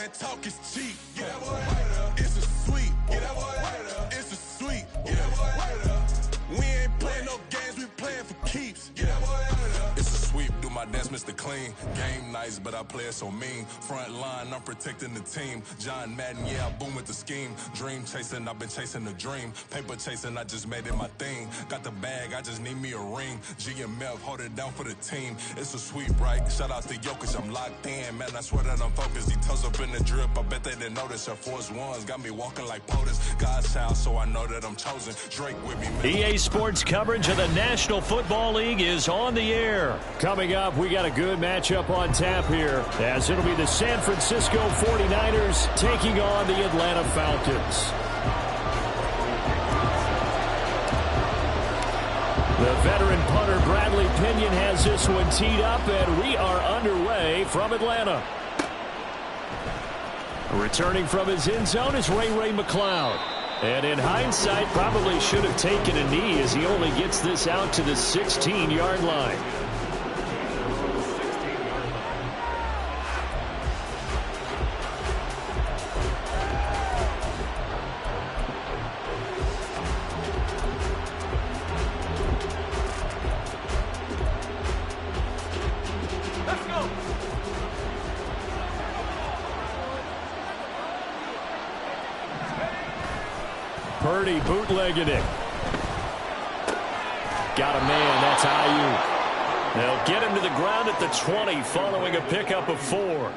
that talk is cheap. Get that boy hater. It's a sweep. Get that boy hater. It's a sweep. Get that boy hater. We ain't playing no games, we playing for keeps. Get that boy hater. It's a sweep, do my dance, Mr. Clean. Game nice, but I play it so mean. Front line, I'm protecting the team. John Madden, yeah, I boom with the scheme. Dream chasing, I've been chasing the dream. Paper chasing, I just made it my thing. Got the bag, I just need me a ring. GMF, hold it down for the team. It's a sweep, right? Shout out to Jokic, I'm locked in. Man, I swear that I'm focused. He toes up in the drip, I bet they didn't notice. Her force ones got me walking like POTUS. God's child, so I know that I'm chosen. Drake with me, man. EA Sports coverage of the National Football League is on the air. Coming up, we got a good matchup on tap here, as it'll be the San Francisco 49ers taking on the Atlanta Falcons. The veteran punter Bradley Pinion has this one teed up, and we are underway from Atlanta. Returning from his end zone is Ray McCloud. And in hindsight, probably should have taken a knee as he only gets this out to the 16-yard line. Purdy bootlegging it. Got a man, that's Ayuk. They'll get him to the ground at the 20 following a pickup of 4.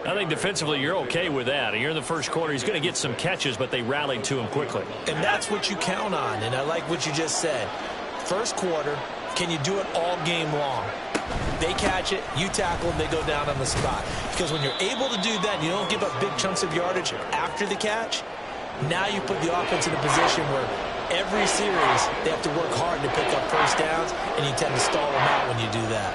I think defensively you're okay with that. You're in the first quarter. He's going to get some catches, but they rallied to him quickly. And that's what you count on, and I like what you just said. First quarter, can you do it all game long? They catch it, you tackle them, they go down on the spot. Because when you're able to do that and you don't give up big chunks of yardage after the catch, now you put the offense in a position where every series they have to work hard to pick up first downs, and you tend to stall them out when you do that.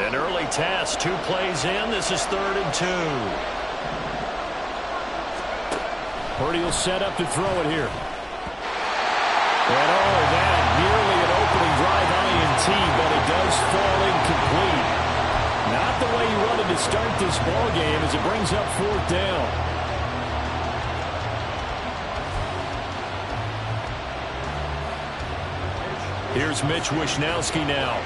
An early task, 2 plays in. This is 3rd and 2. Purdy will set up to throw it here. And that nearly an opening drive INT, but it does fall incomplete. Not the way you wanted to start this ball game as it brings up 4th down. Here's Mitch Wishnowsky now.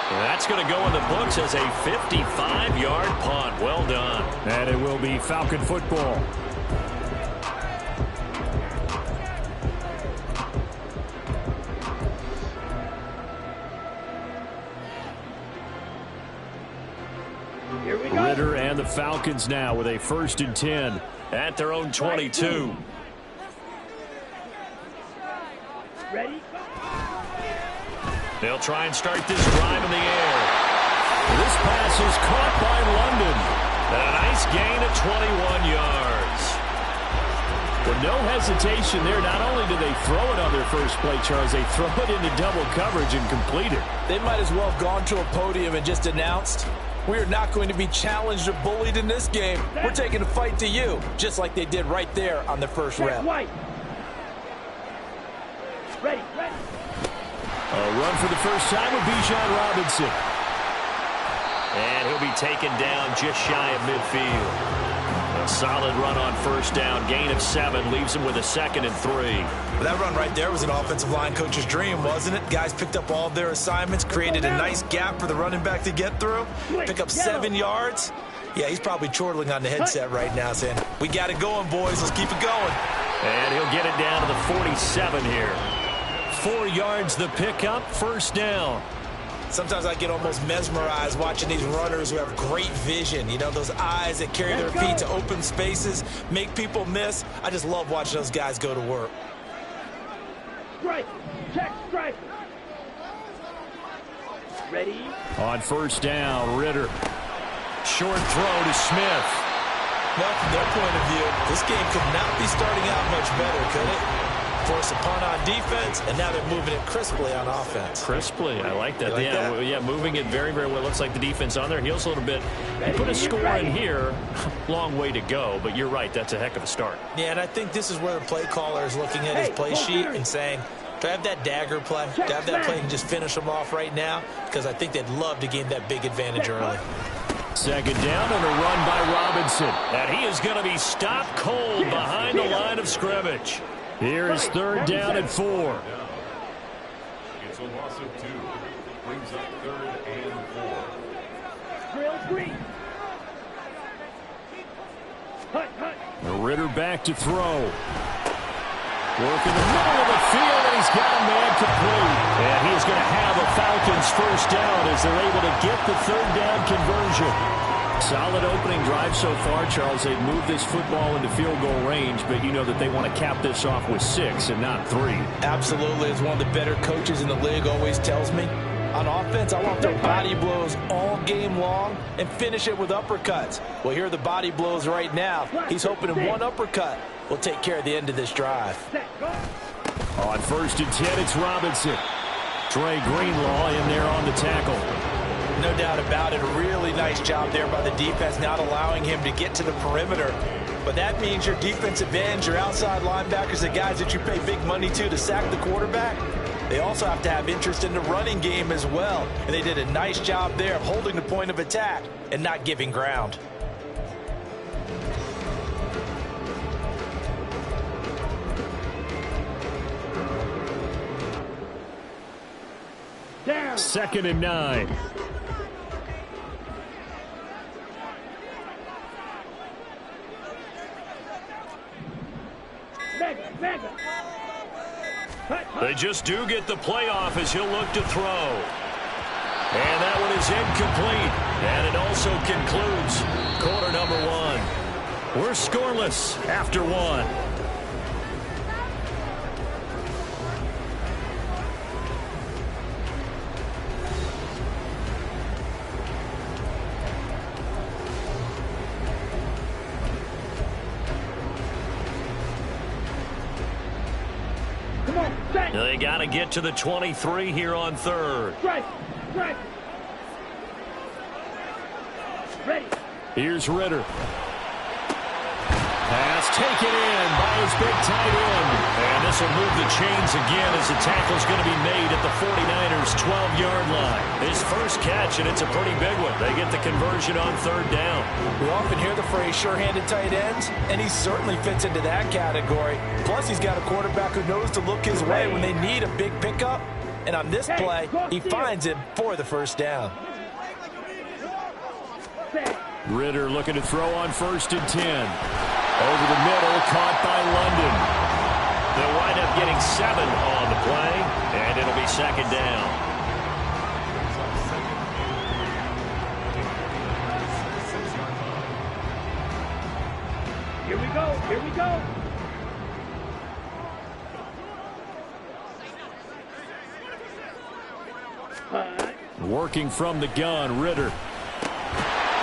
That's going to go in the books as a 55-yard punt. Well done. And it will be Falcon football. Here we go. Ritter and the Falcons now with a 1st and 10 at their own 22. Ready? They'll try and start this drive in the air. This pass is caught by London. And a nice gain of 21 yards. With no hesitation there, not only do they throw it on their first play, Charles, they throw it into double coverage and complete it. They might as well have gone to a podium and just announced, we are not going to be challenged or bullied in this game. We're taking a fight to you, just like they did right there on the first rep. White. Ready. A run for the first time with Bijan Robinson. And he'll be taken down just shy of midfield. A solid run on first down. Gain of 7 leaves him with a 2nd and 3. Well, that run right there was an offensive line coach's dream, wasn't it? Guys picked up all of their assignments, created a nice gap for the running back to get through, pick up 7 yards. Yeah, he's probably chortling on the headset right now saying, we got it going, boys. Let's keep it going. And he'll get it down to the 47 here. 4 yards the pickup, first down. Sometimes I get almost mesmerized watching these runners who have great vision. You know, those eyes that carry their feet to open spaces, make people miss. I just love watching those guys go to work. Strike. Check strike. Ready? On first down, Ritter. Short throw to Smith. Well, from their point of view, this game could not be starting out much better, could it? force a punt on defense, and now they're moving it crisply on offense. Crisply, I like that. Like Yeah, that? yeah, moving it very, very well. Looks like the defense on their heels a little bit. You put a score in here, long way to go, but you're right, that's a heck of a start. Yeah, and I think this is where the play caller is looking at his play sheet and saying, do I have that dagger play? Do I have that play and just finish them off right now? Because I think they'd love to gain that big advantage early. Second down and a run by Robinson. And he is going to be stopped cold behind the line of scrimmage. Here is third down and 4. It's a loss of 2. Brings up 3rd and 4. Drill 3. Hut, hut. Ritter back to throw. Working the middle of the field, and he's got a man complete. And he is going to have a Falcons first down as they're able to get the third down conversion. Solid opening drive so far, Charles. They've moved this football into field goal range, but you know that they want to cap this off with 6 and not 3. Absolutely. As one of the better coaches in the league always tells me, on offense, I want their body blows all game long and finish it with uppercuts. Well, here are the body blows right now. He's hoping in one uppercut will take care of the end of this drive. On 1st and 10, it's Robinson. Trey Greenlaw in there on the tackle. No doubt about it. A really nice job there by the defense, not allowing him to get to the perimeter. But that means your defensive ends, your outside linebackers, the guys that you pay big money to sack the quarterback, they also have to have interest in the running game as well. And they did a nice job there of holding the point of attack and not giving ground. Down. 2nd and 9. Mega. Hut, hut. They just do get the playoff as he'll look to throw. And that one is incomplete. And it also concludes quarter number 1. We're scoreless after 1. Come on, set. They got to get to the 23 here on 3rd. Strike. Ready. Here's Ritter. Pass taken in by his big tight end. And this will move the chains again as the tackle's going to be made at the 49ers' 12-yard line. His first catch, and it's a pretty big one. They get the conversion on 3rd down. We often hear the phrase sure-handed tight ends, and he certainly fits into that category. Plus, he's got a quarterback who knows to look his way when they need a big pickup. And on this play, he finds him for the first down. Set. Ritter looking to throw on 1st and 10. Over the middle, caught by London. They'll wind up getting 7 on the play, and it'll be 2nd down. Here we go. Hut. Working from the gun, Ritter.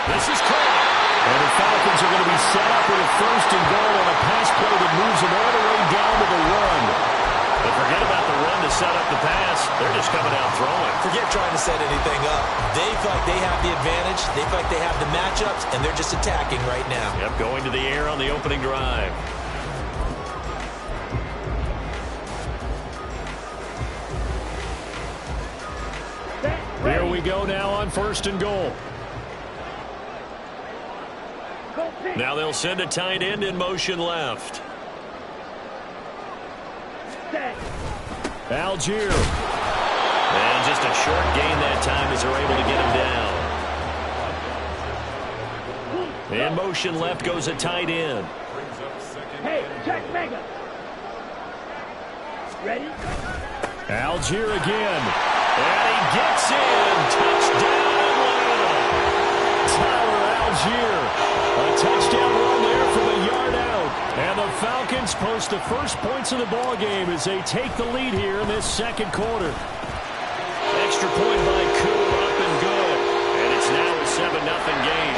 This is caught. And the Falcons are going to be set up with a 1st and goal on a pass play that moves them all the way down to the 1. But forget about the run to set up the pass. They're just coming out throwing. Forget trying to set anything up. They feel like they have the advantage. They feel like they have the matchups, and they're just attacking right now. Yep, going to the air on the opening drive. Set. Here Ready. we go now on 1st and goal. Go pick. Now they'll send a tight end in motion left. Set. Algier. And just a short gain that time as they're able to get him down. In motion left goes a tight end. Hey, check Mega. Ready? Algier again. And he gets in. Touchdown Atlanta. Tyler Algier. A touchdown run there from a yard out. And the Falcons post the first points of the ball game as they take the lead here in this 2nd quarter. Extra point by Koo, up and good. And it's now a 7-0 game.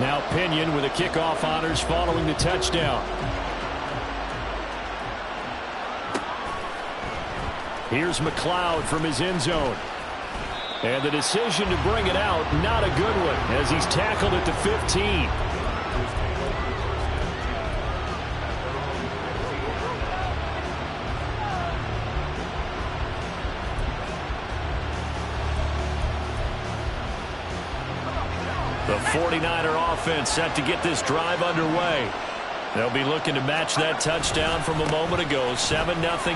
Now Pinion with a kickoff honors following the touchdown. Here's McLeod from his end zone. And the decision to bring it out, not a good one, as he's tackled at the 15. The 49er offense set to get this drive underway. They'll be looking to match that touchdown from a moment ago. 7-0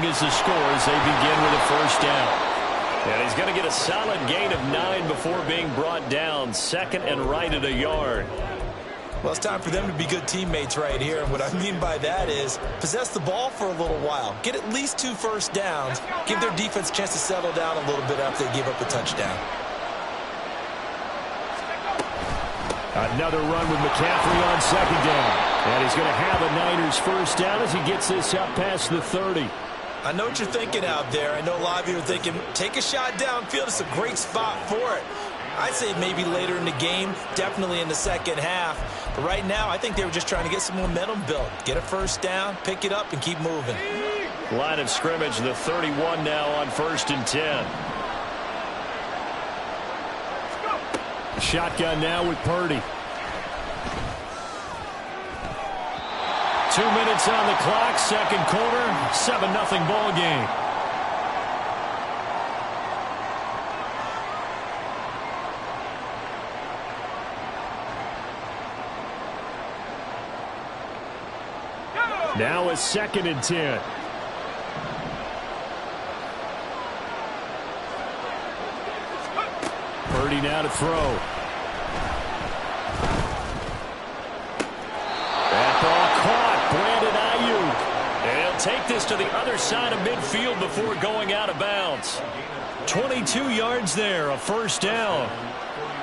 is the score as they begin with a first down. And he's going to get a solid gain of 9 before being brought down. Second and right at a yard. Well, it's time for them to be good teammates right here. And what I mean by that is possess the ball for a little while. Get at least 2 first downs. Give their defense a chance to settle down a little bit after they give up the touchdown. Another run with McCaffrey on second down. And he's going to have a Niners first down as he gets this up past the 30. I know what you're thinking out there. I know a lot of you are thinking, take a shot downfield. It's a great spot for it. I'd say maybe later in the game, definitely in the second half. But right now, I think they were just trying to get some momentum built. Get a first down, pick it up, and keep moving. Line of scrimmage, the 31 now on 1st and 10. Shotgun now with Purdy. 2 minutes on the clock, second quarter, 7-0 ball game. Now a 2nd and 10. Purdy now to throw. That ball caught. Brandon Ayuk. And he'll take this to the other side of midfield before going out of bounds. 22 yards there, a first down.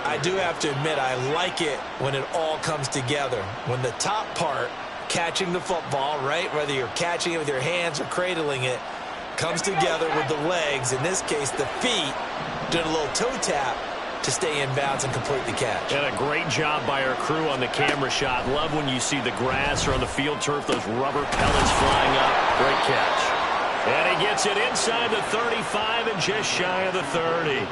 I do have to admit, I like it when it all comes together. When the top part, catching the football, right, whether you're catching it with your hands or cradling it, comes together with the legs, in this case the feet, doing a little toe tap to stay in bounds and complete the catch. And a great job by our crew on the camera shot. Love when you see the grass or on the field turf, those rubber pellets flying up. Great catch. And he gets it inside the 35 and just shy of the 30.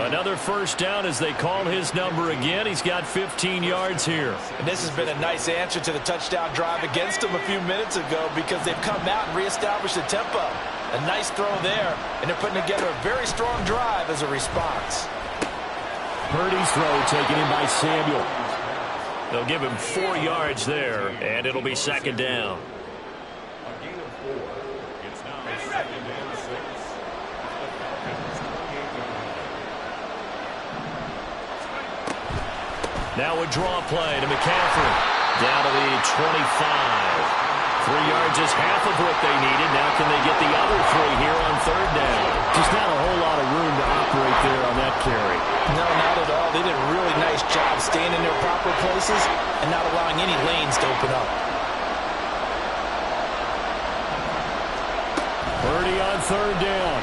Another first down as they call his number again. He's got 15 yards here. And this has been a nice answer to the touchdown drive against them a few minutes ago because they've come out and reestablished the tempo. A nice throw there, and they're putting together a very strong drive as a response. Purdy's throw taken in by Samuel. They'll give him 4 yards there, and it'll be second down. A gain of 4. It's now 2nd and 6. Now a draw play to McCaffrey. Down to the 25. 3 yards is half of what they needed. Now can they get the other 3 here on third down? Just not a whole lot of room to operate there on that carry. No, not at all. They did a really nice job staying in their proper places and not allowing any lanes to open up. Purdy on third down.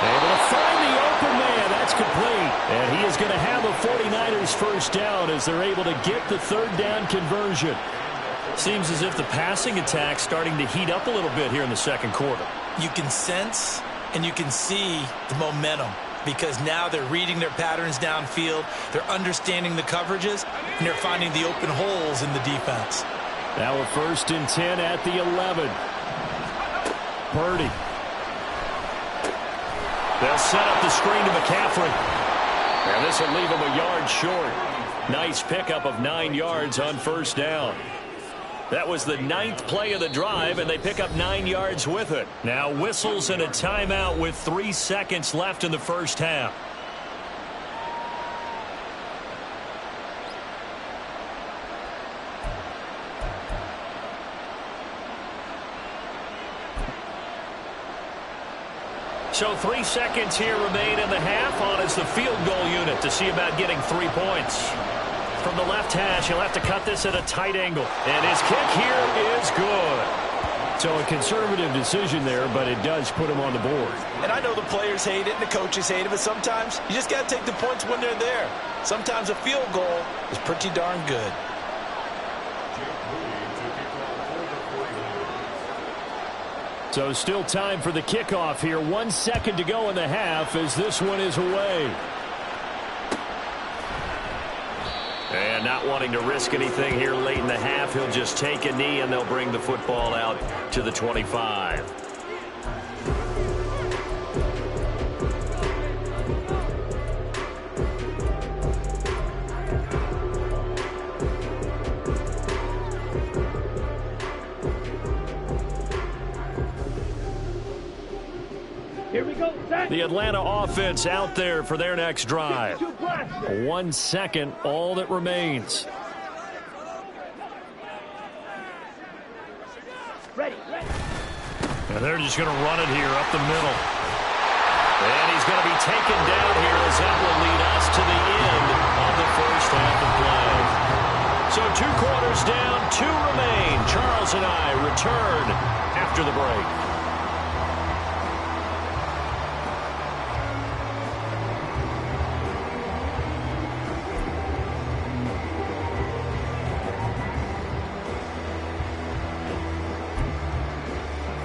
Able to find the open man. That's complete. And he is going to have a 49ers first down as they're able to get the third down conversion. Seems as if the passing attack's starting to heat up a little bit here in the second quarter. You can sense and you can see the momentum because now they're reading their patterns downfield, they're understanding the coverages, and they're finding the open holes in the defense. Now a 1st and 10 at the 11. Purdy. They'll set up the screen to McCaffrey. And this will leave him a yard short. Nice pickup of 9 yards on first down. That was the 9th play of the drive, and they pick up 9 yards with it. Now whistles and a timeout with 3 seconds left in the first half. So 3 seconds here remain in the half on as the field goal unit to see about getting 3 points. From the left hash, he'll have to cut this at a tight angle. And his kick here is good. So a conservative decision there, but it does put him on the board. And I know the players hate it and the coaches hate it, but sometimes you just got to take the points when they're there. Sometimes a field goal is pretty darn good. So still time for the kickoff here. 1 second to go in the half as this one is away. And not wanting to risk anything here late in the half, he'll just take a knee and they'll bring the football out to the 25. Here we go, set. The Atlanta offense out there for their next drive. 1 second, all that remains. Ready. And they're just going to run it here up the middle. And he's going to be taken down here as that will lead us to the end of the first half of play. So 2 quarters down, 2 remain. Charles and I return after the break.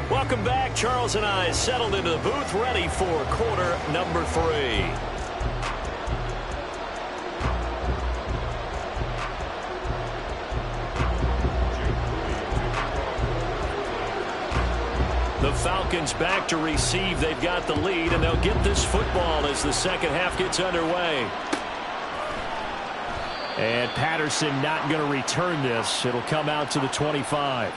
Welcome back. Charles and I settled into the booth, ready for quarter number 3. The Falcons back to receive. They've got the lead, and they'll get this football as the second half gets underway. And Patterson not going to return this. It'll come out to the 25.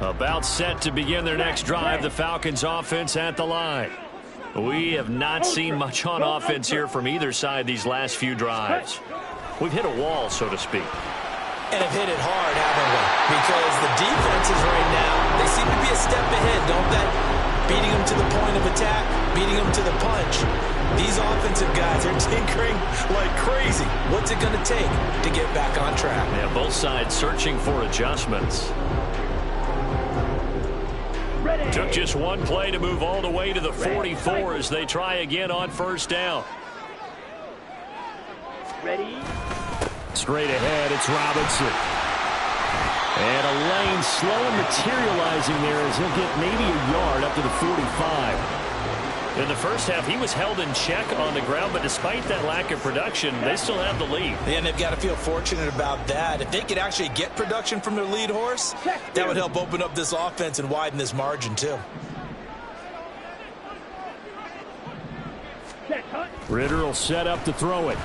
About set to begin their next drive, the Falcons offense at the line. We have not seen much on offense here from either side these last few drives. We've hit a wall, so to speak. And have hit it hard, haven't we? Because the defenses right now, they seem to be a step ahead, don't they? Beating them to the point of attack, beating them to the punch. These offensive guys are tinkering like crazy. What's it going to take to get back on track? Yeah, both sides searching for adjustments. Took just one play to move all the way to the 44 as they try again on first down. Ready. Straight ahead, it's Robinson. And a lane slow materializing there as he'll get maybe a yard up to the 45. In the first half, he was held in check on the ground, but despite that lack of production, they still have the lead. And they've got to feel fortunate about that. If they could actually get production from their lead horse, that would help open up this offense and widen this margin, too. Ritter will set up to throw it.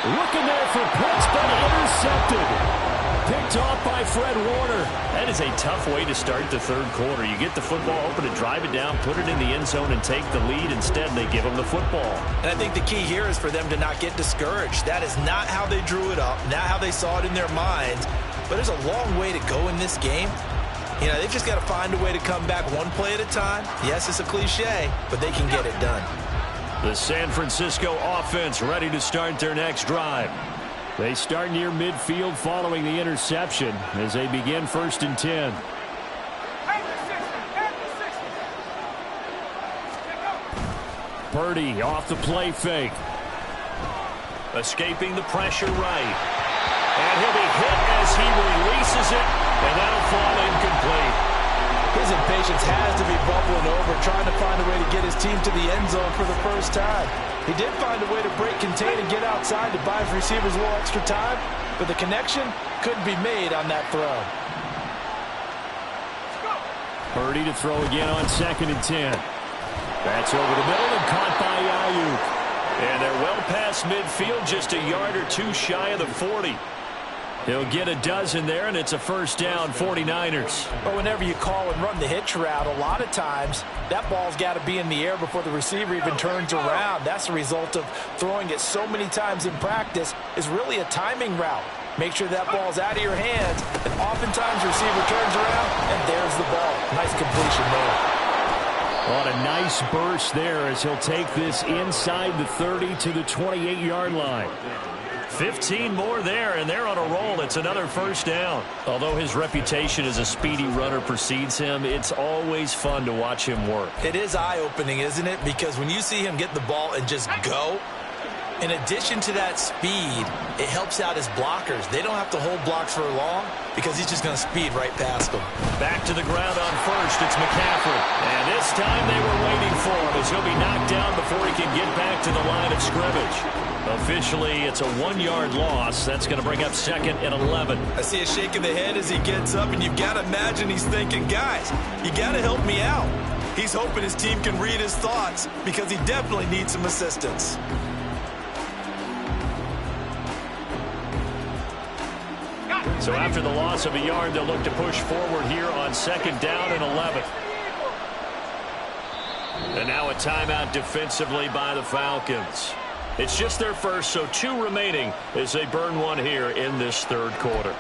Looking there for Pitts, but intercepted. Picked off by Fred Warner. That is a tough way to start the third quarter. You get the football open and drive it down, put it in the end zone, and take the lead. Instead, they give them the football. And I think the key here is for them to not get discouraged. That is not how they drew it up, not how they saw it in their minds. But there's a long way to go in this game. You know, they've just got to find a way to come back one play at a time. Yes, it's a cliche, but they can get it done. The San Francisco offense ready to start their next drive. They start near midfield following the interception as they begin 1st and 10. Purdy off the play fake. Escaping the pressure right. And he'll be hit as he releases it, and that'll fall incomplete. His impatience has to be bubbling over, trying to find a way to get his team to the end zone for the first time. He did find a way to break contain and get outside to buy his receivers a little extra time, but the connection couldn't be made on that throw. Purdy to throw again on 2nd and 10. That's over the middle and caught by Ayuk. And they're well past midfield, just a yard or two shy of the 40. He'll get a dozen there, and it's a first down, 49ers. But whenever you call and run the hitch route, a lot of times that ball's got to be in the air before the receiver even turns around. That's the result of throwing it so many times in practice is really a timing route. Make sure that ball's out of your hands, and oftentimes the receiver turns around, and there's the ball. Nice completion there. On a nice burst there as he'll take this inside the 30 to the 28-yard line. 15 more there, and they're on a roll. It's another first down. Although his reputation as a speedy runner precedes him, it's always fun to watch him work. It is eye-opening, isn't it? Because when you see him get the ball and just go, in addition to that speed, it helps out his blockers. They don't have to hold blocks for long because he's just going to speed right past them. Back to the ground on first. It's McCaffrey. And this time they were waiting for him as he'll be knocked down before he can get back to the line of scrimmage. Officially, it's a 1-yard loss. That's going to bring up 2nd and 11. I see a shake of the head as he gets up, and you've got to imagine he's thinking, guys, you got to help me out. He's hoping his team can read his thoughts because he definitely needs some assistance. So after the loss of a yard, they'll look to push forward here on 2nd down and 11. And now a timeout defensively by the Falcons. It's just their first, so 2 remaining as they burn one here in this 3rd quarter.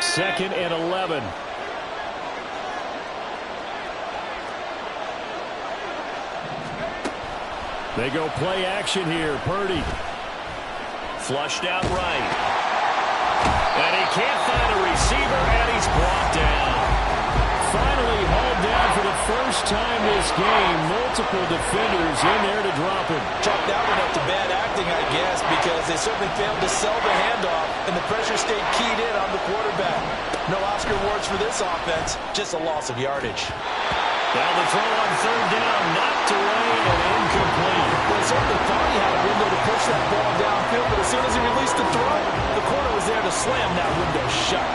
Second and 11. They go play action here. Purdy. Flushed out right. And he can't find a receiver, and he's brought down. Finally hauled down for the first time this game. Multiple defenders in there to drop him. Chalk that one up to bad acting, I guess, because they certainly failed to sell the handoff, and the pressure stayed keyed in on the quarterback. No Oscar awards for this offense, just a loss of yardage. Now the throw on 3rd down, knocked away and incomplete. Well, certainly thought he had a window to push that ball downfield, but as soon as he released the throw, the corner was there to slam that window shut.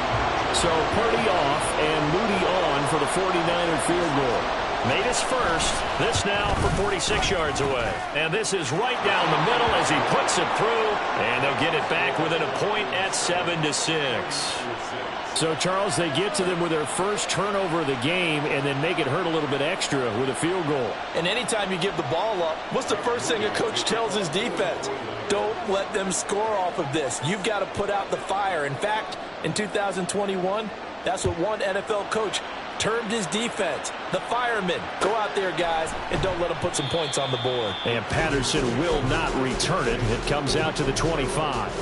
So Purdy off and Moody on for the 49er field goal. Made his first. This now from 46 yards away. And this is right down the middle as he puts it through. And they'll get it back within a point at 7-6. So, Charles, they get to them with their first turnover of the game and then make it hurt a little bit extra with a field goal. And anytime you give the ball up, what's the first thing a coach tells his defense? Don't let them score off of this. You've got to put out the fire. In fact, in 2021, that's what one NFL coach termed his defense, the firemen. Go out there, guys, and don't let them put some points on the board. And Patterson will not return it. It comes out to the 25.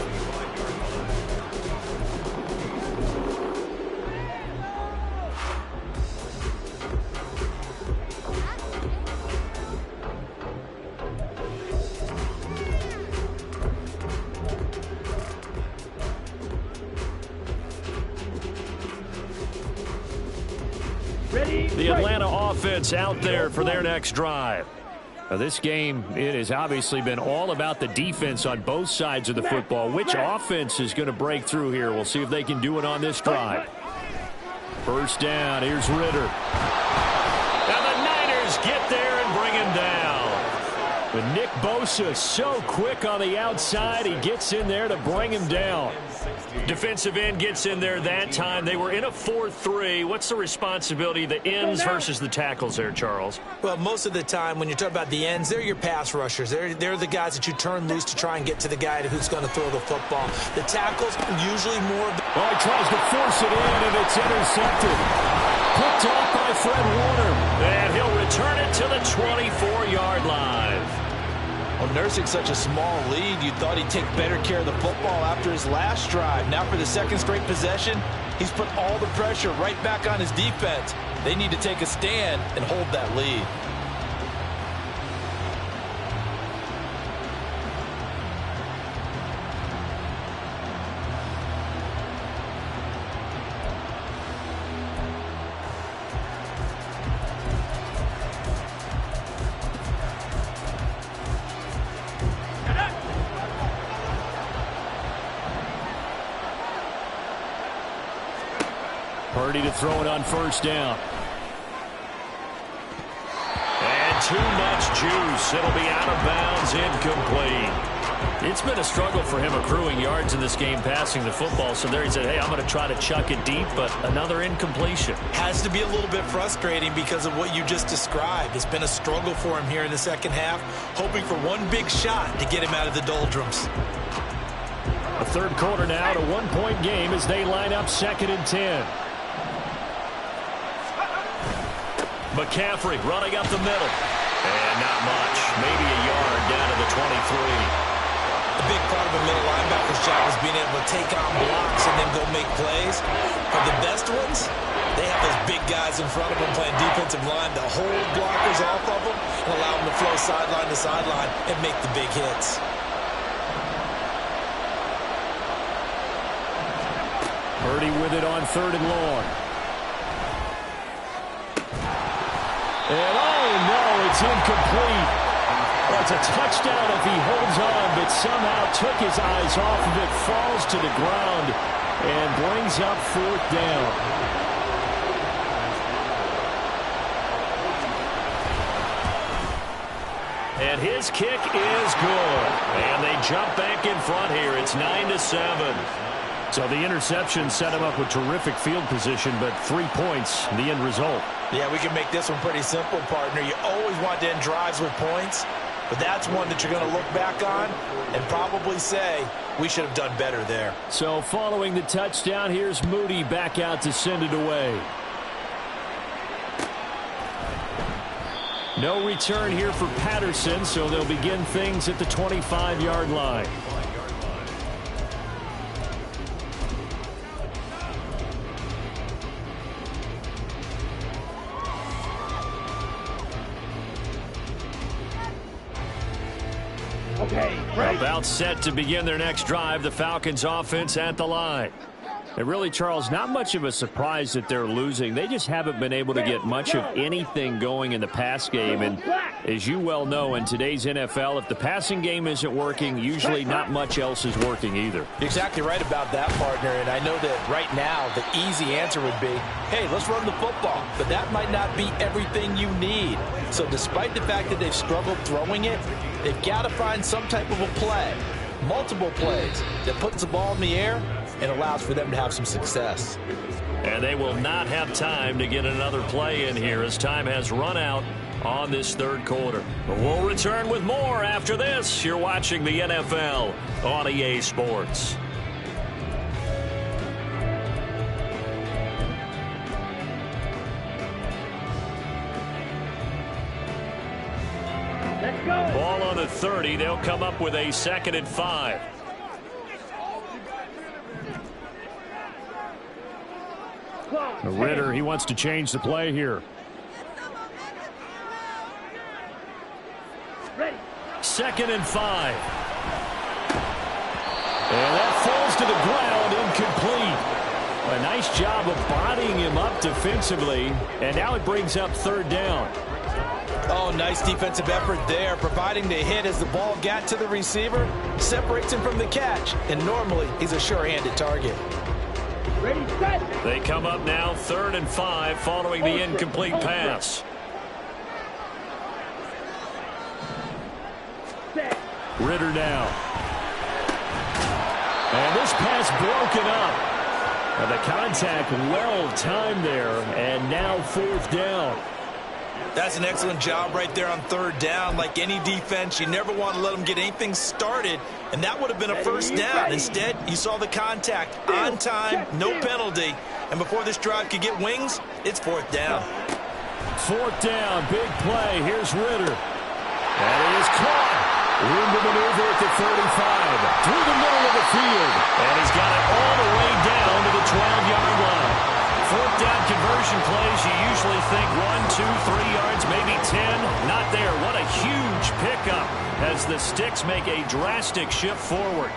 The Atlanta offense out there for their next drive. Now, this game, it has obviously been all about the defense on both sides of the football. Which offense is going to break through here? We'll see if they can do it on this drive. First down, here's Ritter. Now the Niners get there and bring him down. But Nick Bosa so quick on the outside, he gets in there to bring him down. Defensive end gets in there that time. They were in a 4-3. What's the responsibility of the ends versus the tackles there, Charles? Well, most of the time when you talk about the ends, they're your pass rushers. They're the guys that you turn loose to try and get to the guy who's going to throw the football. The tackles usually more of the... Oh, he tries to force it in, and it's intercepted. Picked off by Fred Warner. And he'll return it to the 24-yard line. Well, nursing such a small lead, you thought he'd take better care of the football after his last drive. Now for the second straight possession, he's put all the pressure right back on his defense. They need to take a stand and hold that lead. Purdy to throw it on first down. And too much juice. It'll be out of bounds, incomplete. It's been a struggle for him accruing yards in this game, passing the football. So there he said, hey, I'm going to try to chuck it deep, but another incompletion. Has to be a little bit frustrating because of what you just described. It's been a struggle for him here in the second half, hoping for one big shot to get him out of the doldrums. The third quarter now, a 1-point game as they line up 2nd and 10. McCaffrey running up the middle. And not much. Maybe a yard down to the 23. A big part of the middle linebacker's job is being able to take on blocks and then go make plays. For the best ones, they have those big guys in front of them playing defensive line to hold blockers off of them and allow them to flow sideline to sideline and make the big hits. Purdy with it on 3rd and long. And oh no, it's incomplete. Well, it's a touchdown if he holds on, but somehow took his eyes off of it, falls to the ground, and brings up 4th down. And his kick is good. And they jump back in front here. It's 9-7. So the interception set him up with terrific field position, but 3 points, the end result. Yeah, we can make this one pretty simple, partner. You always want to end drives with points, but that's one that you're going to look back on and probably say, we should have done better there. So following the touchdown, here's Moody back out to send it away. No return here for Patterson, so they'll begin things at the 25-yard line. Okay, ready. About set to begin their next drive, the Falcons offense at the line. And really, Charles, not much of a surprise that they're losing. They just haven't been able to get much of anything going in the pass game. And as you well know, in today's NFL, if the passing game isn't working, usually not much else is working either. You're exactly right about that, partner. And I know that right now the easy answer would be, hey, let's run the football. But that might not be everything you need. So despite the fact that they've struggled throwing it, they've got to find some type of a play, multiple plays, that puts the ball in the air and allows for them to have some success. And they will not have time to get another play in here as time has run out on this third quarter. But we'll return with more after this. You're watching the NFL on EA Sports. Let's go. Ball on the 30. They'll come up with a 2nd and 5. Ritter, he wants to change the play here. Ready. 2nd and 5. And that falls to the ground, incomplete. A nice job of bodying him up defensively. And now it brings up 3rd down. Oh, nice defensive effort there, providing the hit as the ball got to the receiver, separates him from the catch, and normally he's a sure-handed target. Ready, set. They come up now 3rd and 5 following the incomplete pass. Set. Ritter now. And this pass broken up. And the contact well timed there, and now 4th down. That's an excellent job right there on 3rd down. Like any defense, you never want to let them get anything started, and that would have been a 1st down. Instead, you saw the contact on time, no penalty, and before this drive could get wings, it's 4th down. 4th down, big play. Here's Ritter. And it is caught. Room to maneuver at the 35. Through the middle of the field. And he's got it all the way down to the 12-yard line. 4th down conversion plays, you usually think 1, 2, 3 yards, maybe 10. Not there. What a huge pickup as the Sticks make a drastic shift forward.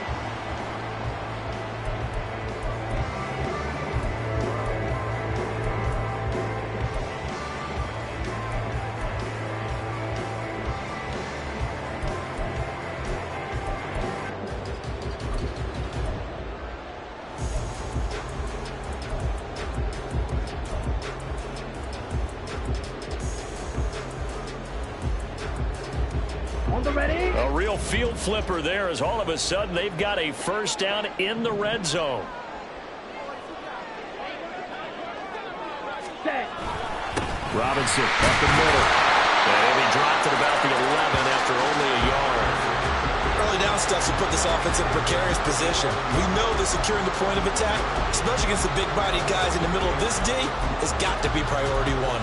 A real field flipper there as all of a sudden they've got a 1st down in the red zone. Set. Robinson up the middle. And he dropped it about the 11 after only a yard. Well, early down stuff to put this offense in a precarious position. We know that securing the point of attack, especially against the big-bodied guys in the middle of this D, has got to be priority one.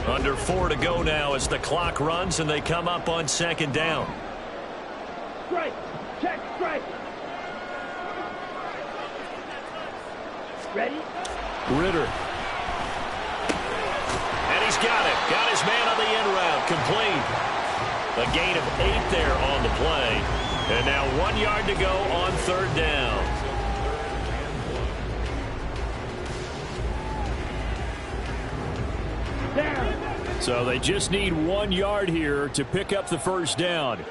Under 4 to go now as the clock runs and they come up on second down. Strike. Check strike. Ready? Ritter. And he's got it. Got his man on the end route. Complete. A gain of 8 there on the play. And now 1 yard to go on third down. Down. So they just need 1 yard here to pick up the first down.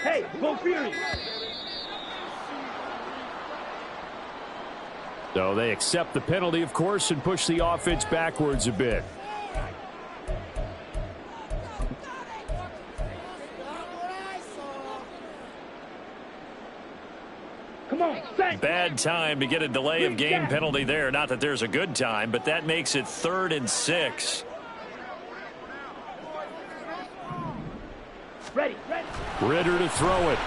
Hey, go Fury. So they accept the penalty, of course, and push the offense backwards a bit. Come on, set. Bad time to get a delay of game penalty there. Not that there's a good time, but that makes it 3rd and 6. Ready. Ritter to throw it.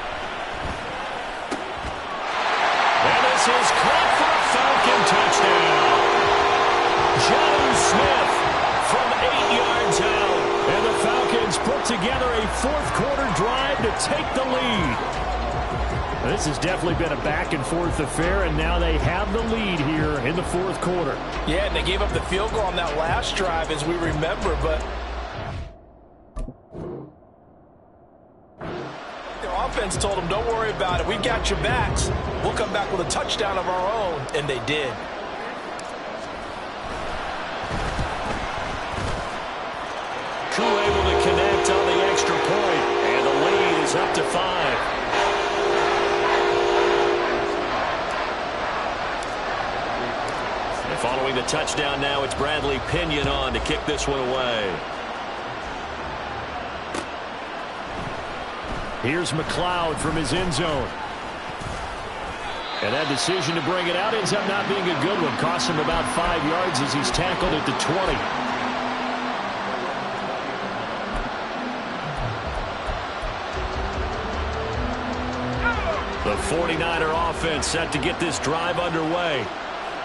And this is caught for a Falcon touchdown. Jonnu Smith from 8 yards out. And the Falcons put together a fourth-quarter drive to take the lead. This has definitely been a back-and-forth affair, and now they have the lead here in the fourth quarter. Yeah, and they gave up the field goal on that last drive, as we remember, but their offense told them, don't worry about it. We've got your backs. We'll come back with a touchdown of our own, and they did. Koo able to connect on the extra point, and the lead is up to 5. Following the touchdown now, it's Bradley Pinion on to kick this one away. Here's McLeod from his end zone. And that decision to bring it out ends up not being a good one. Costs him about 5 yards as he's tackled at the 20. The 49er offense set to get this drive underway.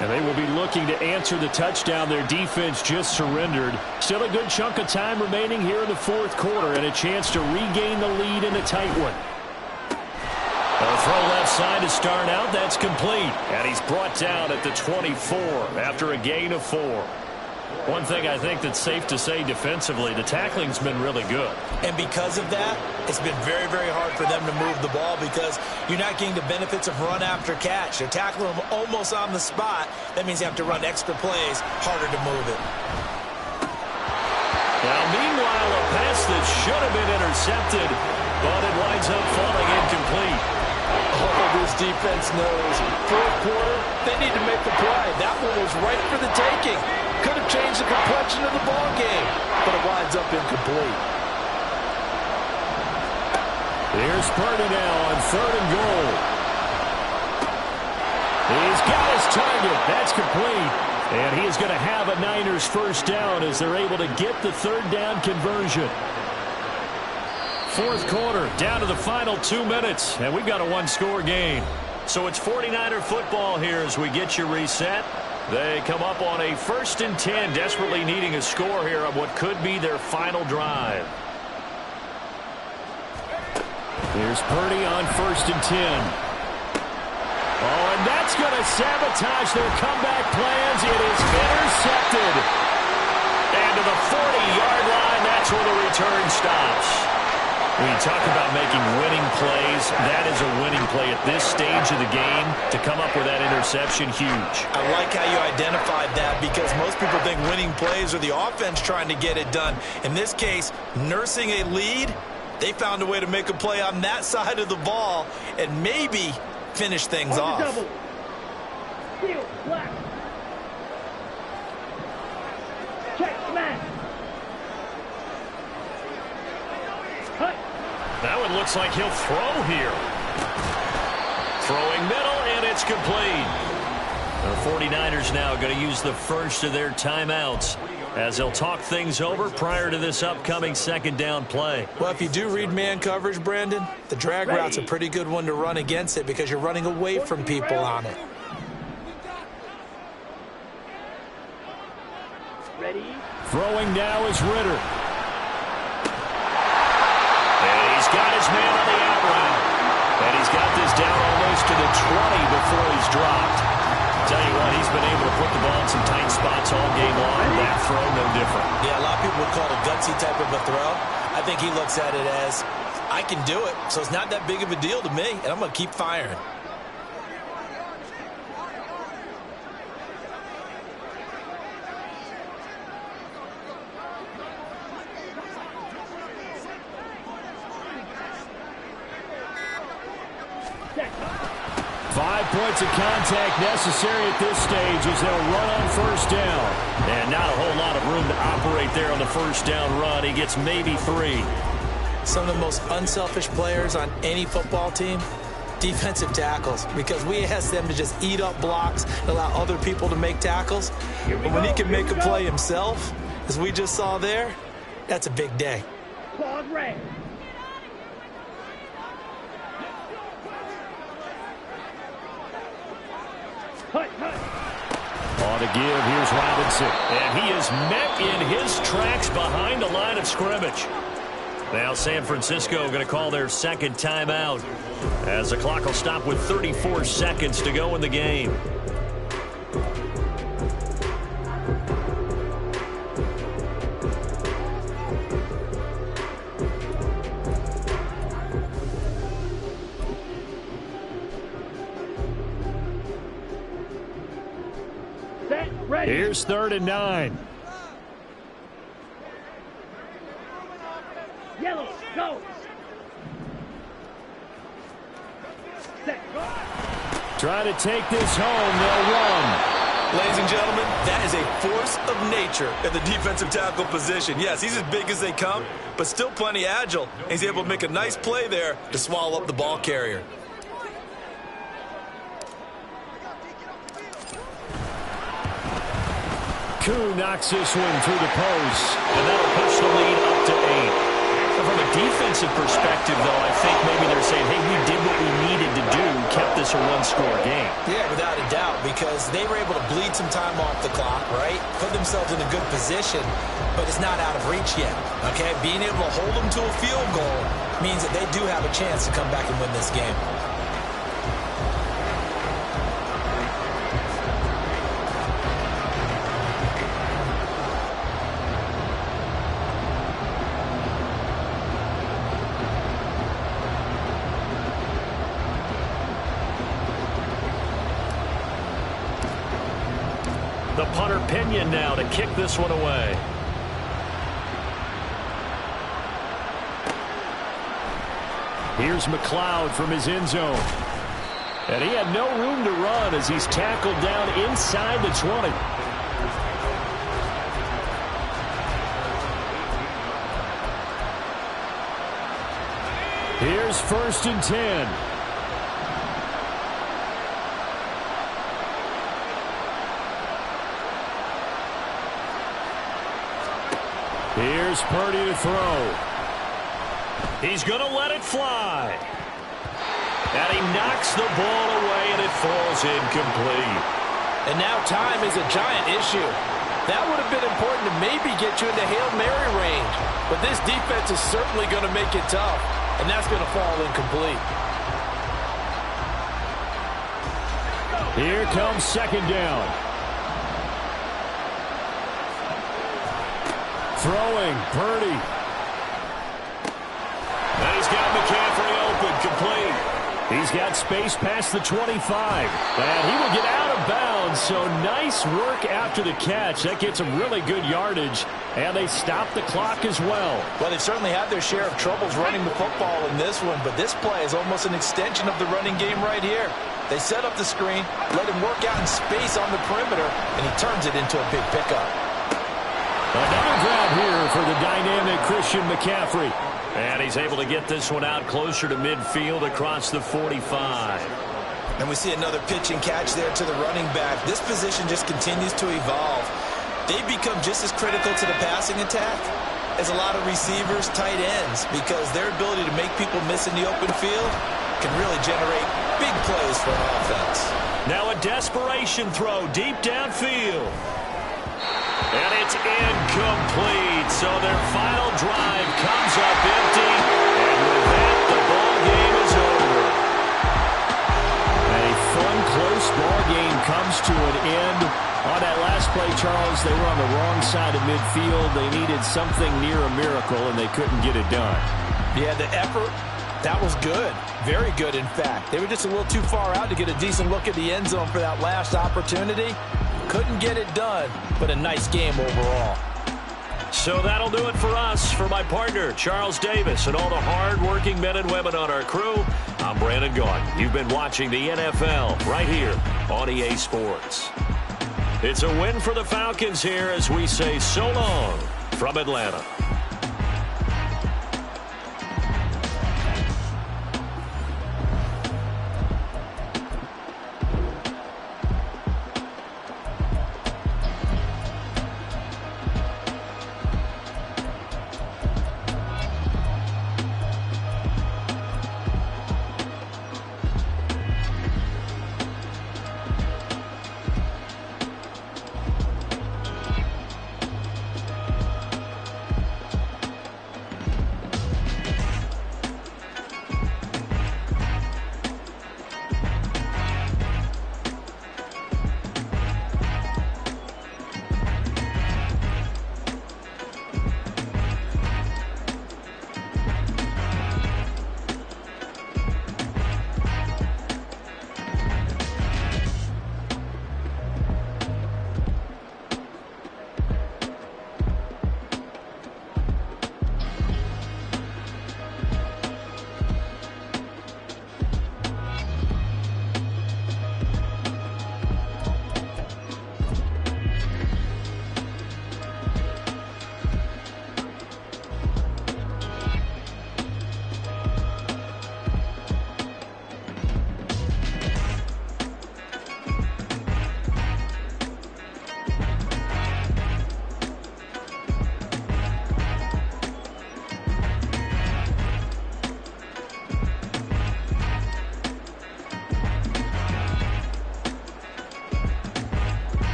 And they will be looking to answer the touchdown their defense just surrendered. Still a good chunk of time remaining here in the fourth quarter and a chance to regain the lead in a tight one. A throw left side to start out. That's complete. And he's brought down at the 24 after a gain of 4. One thing I think that's safe to say defensively, the tackling's been really good. And because of that, it's been very, very hard for them to move the ball because you're not getting the benefits of run after catch. They're tackling them almost on the spot. That means you have to run extra plays, harder to move it. Now, meanwhile, a pass that should have been intercepted, but it winds up falling incomplete. Oh, this defense knows. Fourth quarter, they need to make the play. That one was right for the taking. Could have changed the complexion of the ball game, but it winds up incomplete. Here's Purdy now on 3rd and goal. He's got his target. That's complete. And he is going to have a Niners first down as they're able to get the 3rd down conversion. Fourth quarter, down to the final 2 minutes, and we've got a 1-score game. So it's 49er football here as we get you reset. They come up on a 1st and 10, desperately needing a score here on what could be their final drive. Here's Purdy on 1st and 10. Oh, and that's going to sabotage their comeback plans. It is intercepted. And to the 40-yard line, that's where the return stops. When you talk about making winning plays, that is a winning play at this stage of the game. To come up with that interception, huge. I like how you identified that because most people think winning plays are the offense trying to get it done. In this case, nursing a lead, they found a way to make a play on that side of the ball and maybe finish things off. Double. Steal, black. Check, smash. Now it looks like he'll throw here. Throwing middle, and it's complete. The 49ers now going to use the first of their timeouts as they'll talk things over prior to this upcoming second down play. Well, if you do read man coverage, Brandon, the drag route's a pretty good one to run against it because you're running away from people on it. Ready? Throwing now is Ritter. And he's got his man on the out route. And he's got this down almost to the 20 before he's dropped. Tell you what, he's been able to put the ball in some tight spots all game long. That throw, no different. Yeah, a lot of people would call it a gutsy type of a throw. I think he looks at it as, I can do it, so it's not that big of a deal to me, and I'm going to keep firing. Set. 5 points of contact necessary at this stage as they'll run on first down. And not a whole lot of room to operate there on the first down run. He gets maybe 3. Some of the most unselfish players on any football team, defensive tackles, because we ask them to just eat up blocks and allow other people to make tackles. But when he can make a play himself, as we just saw there, that's a big day. Claws red. Hut, hut. On to give, here's Robinson. And he is met in his tracks behind the line of scrimmage. Now San Francisco going to call their second timeout as the clock will stop with 34 seconds to go in the game. Set. Ready. Here's 3rd and 9. Yellow. Go. Set. Go. Try to take this home. They'll run. Ladies and gentlemen, that is a force of nature at the defensive tackle position. Yes, he's as big as they come, but still plenty agile. He's able to make a nice play there to swallow up the ball carrier. Koo knocks this one through the post, and that'll push the lead up to 8. So from a defensive perspective, though, I think maybe they're saying, hey, we did what we needed to do, kept this a one-score game. Yeah, without a doubt, because they were able to bleed some time off the clock, right? Put themselves in a good position, but it's not out of reach yet, okay? Being able to hold them to a field goal means that they do have a chance to come back and win this game. The punter Pinion now to kick this one away. Here's McLeod from his end zone. And he had no room to run as he's tackled down inside the 20. Here's 1st and 10. Here's Purdy to throw. He's going to let it fly. And he knocks the ball away, and it falls incomplete. And now time is a giant issue. That would have been important to maybe get you into Hail Mary range. But this defense is certainly going to make it tough, and that's going to fall incomplete. Here comes 2nd down. Throwing, Purdy. And he's got McCaffrey open, complete. He's got space past the 25. And he will get out of bounds, so nice work after the catch. That gets him really good yardage, and they stop the clock as well. Well, they've certainly had their share of troubles running the football in this one, but this play is almost an extension of the running game right here. They set up the screen, let him work out in space on the perimeter, and he turns it into a big pickup. Another grab here for the dynamic Christian McCaffrey. And he's able to get this one out closer to midfield across the 45. And we see another pitch and catch there to the running back. This position just continues to evolve. They've become just as critical to the passing attack as a lot of receivers, tight ends, because their ability to make people miss in the open field can really generate big plays for an offense. Now a desperation throw deep downfield. And it's incomplete. So their final drive comes up empty. And with that, the ball game is over. A fun, close ball game comes to an end. On that last play, Charles, they were on the wrong side of midfield. They needed something near a miracle, and they couldn't get it done. Yeah, the effort, that was good. Very good, in fact. They were just a little too far out to get a decent look at the end zone for that last opportunity. Couldn't get it done, but a nice game overall. So that'll do it for us. For my partner, Charles Davis, and all the hard-working men and women on our crew, I'm Brandon Gaudin. You've been watching the NFL right here on EA Sports. It's a win for the Falcons here as we say so long from Atlanta.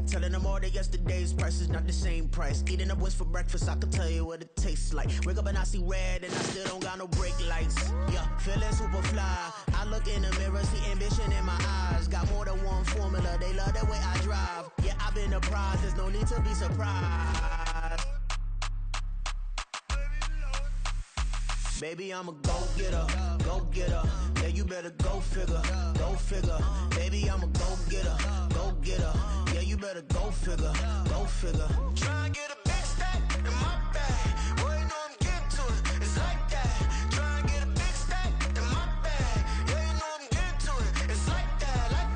Telling them all that yesterday's price is not the same price. Eating up wings for breakfast, I can tell you what it tastes like. Wake up and I see red and I still don't got no brake lights. Yeah, feeling super fly. I look in the mirror, see ambition in my eyes. Got more than one formula, they love the way I drive. Yeah, I've been a prize, there's no need to be surprised. Baby, I'm a go-getter, go-getter. Yeah, you better go figure, go figure. Baby, I'm a go-getter, go-getter. Yeah, you better go figure, go figure. Try and get a big stack in my bag. Boy, you know I'm getting to it, it's like that. Try and get a big stack in my bag. Yeah, you know I'm getting to it, it's like that, like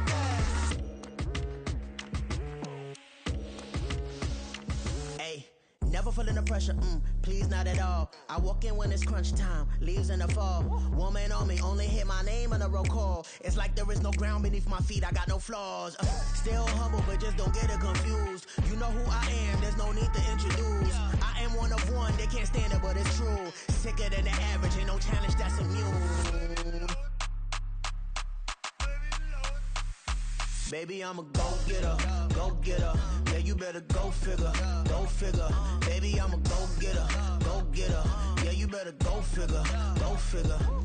that. Hey, never feeling the pressure, please not at all. I walk in when it's crunch time, leaves in the fall. Woman on me, only hit my name on a roll call. It's like there is no ground beneath my feet, I got no flaws. Still humble, but just don't get it confused. You know who I am, there's no need to introduce. I am one of one, they can't stand it, but it's true. Sicker than the average, ain't no challenge that's immune. Baby, I'm a go-getter, go-getter. Yeah, you better go figure, go figure. Baby, I'm a go gotta go figure, go figure.